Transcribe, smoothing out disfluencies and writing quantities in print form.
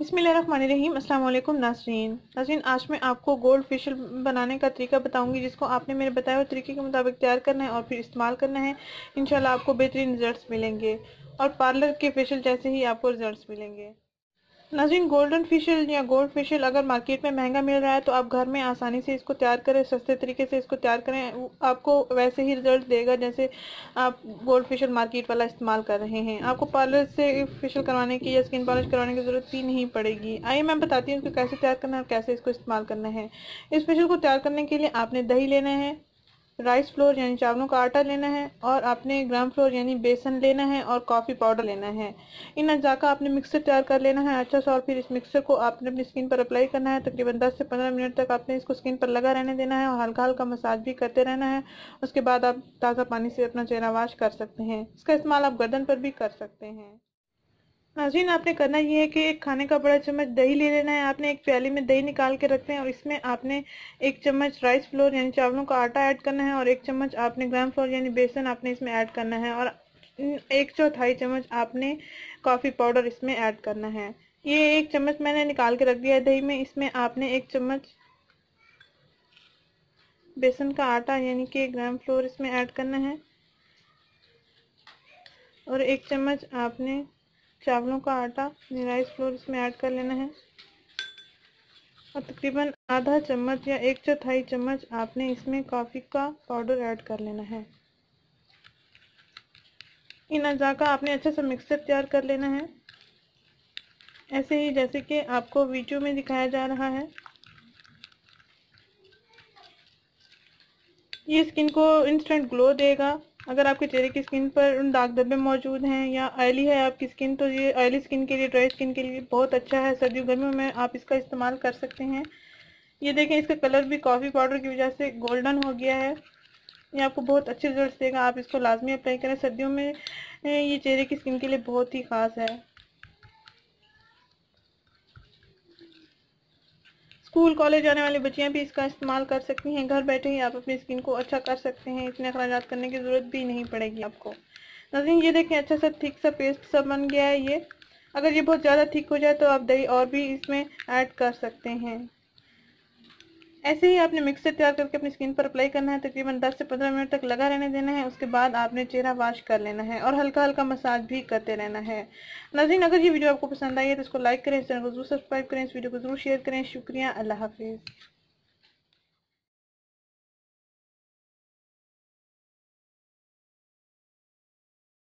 बिस्मिल्लाहिर्रहमानिर्रहीम। अस्सलाम वालेकुम नाज़रीन, आज मैं आपको गोल्ड फेशियल बनाने का तरीका बताऊंगी, जिसको आपने मेरे बताए हुए तरीके के मुताबिक तैयार करना है और फिर इस्तेमाल करना है। इंशाल्लाह आपको बेहतरीन रिजल्ट्स मिलेंगे और पार्लर के फेशियल जैसे ही आपको रिजल्ट्स मिलेंगे। नाज़रीन, गोल्डन फेशियल या गोल्ड फेशियल अगर मार्केट में महंगा मिल रहा है तो आप घर में आसानी से इसको तैयार करें, सस्ते तरीके से इसको तैयार करें। आपको वैसे ही रिजल्ट देगा जैसे आप गोल्ड फेशियल मार्केट वाला इस्तेमाल कर रहे हैं। आपको पार्लर से फेशियल करवाने की या स्किन पॉलिश करवाने की ज़रूरत भी नहीं पड़ेगी। आइए मैं बताती हूँ इसको कैसे तैयार करना है और कैसे इसको इस्तेमाल करना है। इस फेशियल को तैयार करने के लिए आपने दही लेना है, राइस फ्लोर यानी चावलों का आटा लेना है, और आपने ग्राम फ्लोर यानी बेसन लेना है, और कॉफ़ी पाउडर लेना है। इन अज्जा का आपने मिक्सर तैयार कर लेना है अच्छा सा, और फिर इस मिक्सर को आपने अपनी स्किन पर अप्लाई करना है। तकरीबन 10 से 15 मिनट तक आपने इसको स्किन पर लगा रहने देना है और हल्का हल्का मसाज भी करते रहना है। उसके बाद आप ताज़ा पानी से अपना चेहरा वॉश कर सकते हैं। इसका इस्तेमाल आप गर्दन पर भी कर सकते हैं। नाज़रीन, आपने करना ये है कि एक खाने का बड़ा चम्मच दही ले लेना है। आपने एक प्याली में दही निकाल के रखते हैं और इसमें आपने एक चम्मच राइस फ्लोर यानी चावलों का आटा ऐड करना है, और एक चम्मच आपने ग्राम फ्लोर यानी बेसन आपने इसमें ऐड करना है, और 1/4 चम्मच आपने कॉफ़ी पाउडर इसमें ऐड करना है। ये एक चम्मच मैंने निकाल के रख दिया है दही में। इसमें आपने एक चम्मच बेसन का आटा यानी कि ग्राम फ्लोर इसमें ऐड करना है, और एक चम्मच आपने चावलों का आटा राइस फ्लोर इसमें ऐड कर लेना है, और तकरीबन आधा चम्मच या 1/4 चम्मच आपने इसमें कॉफ़ी का पाउडर ऐड कर लेना है। इन अज्जा का आपने अच्छे से मिक्सचर तैयार कर लेना है, ऐसे ही जैसे कि आपको वीडियो में दिखाया जा रहा है। ये स्किन को इंस्टेंट ग्लो देगा। अगर आपके चेहरे की स्किन पर दाग धब्बे मौजूद हैं या ऑयली है आपकी स्किन, तो ये ऑयली स्किन के लिए, ड्राई स्किन के लिए बहुत अच्छा है। सर्दियों गर्मियों में आप इसका इस्तेमाल कर सकते हैं। ये देखें, इसका कलर भी कॉफ़ी पाउडर की वजह से गोल्डन हो गया है। ये आपको बहुत अच्छे रिजल्ट देगा। आप इसको लाजमी अप्लाई करें सर्दियों में, ये चेहरे की स्किन के लिए बहुत ही ख़ास है। स्कूल कॉलेज जाने वाली बच्चियां भी इसका इस्तेमाल कर सकती हैं। घर बैठे ही आप अपनी स्किन को अच्छा कर सकते हैं। इतने अखराजात करने की ज़रूरत भी नहीं पड़ेगी आपको। नाज़रीन, ये देखें, अच्छा सा थिक सा पेस्ट सा बन गया है ये। अगर ये बहुत ज़्यादा थिक हो जाए तो आप दही और भी इसमें ऐड कर सकते हैं। ऐसे ही आपने मिक्सर तैयार करके अपनी स्किन पर अप्लाई करना है। तकरीबन 10 से 15 मिनट तक लगा रहने देना है। उसके बाद आपने चेहरा वॉश कर लेना है और हल्का हल्का मसाज भी करते रहना है। नाज़रीन, अगर ये वीडियो आपको पसंद आई है तो इसको लाइक करें, इस चैनल को जरूर सब्सक्राइब करें, इस वीडियो को जरूर शेयर करें। शुक्रिया, अल्लाह हाफिज़।